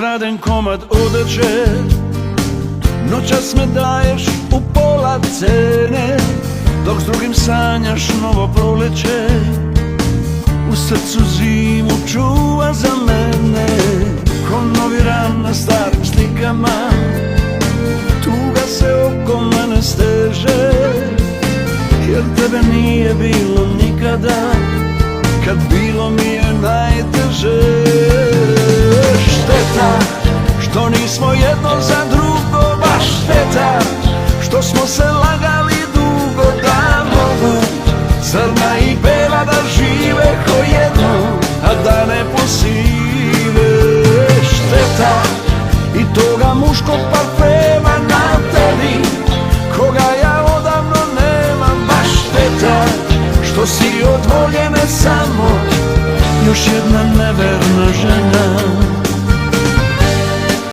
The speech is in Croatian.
ukraden komad odeće, noćas me daješ u pola cene, dok s drugim sanjaš novo proleće. U srcu zimu čuva za mene, ko novi ran na starim slikama. Tuga se oko mene steže, jer tebe nije bilo nikada, kad bilo mi je najteže. Šteta što nismo jedno za drugo, baš šteta što smo se lagali dugo, da mogu crna i bela da žive ko jedno, a da ne posive. Šteta i toga muškog parfema na tebi, koga ja odavno nemam. Baš šteta što si od voljene samo još jedna neverna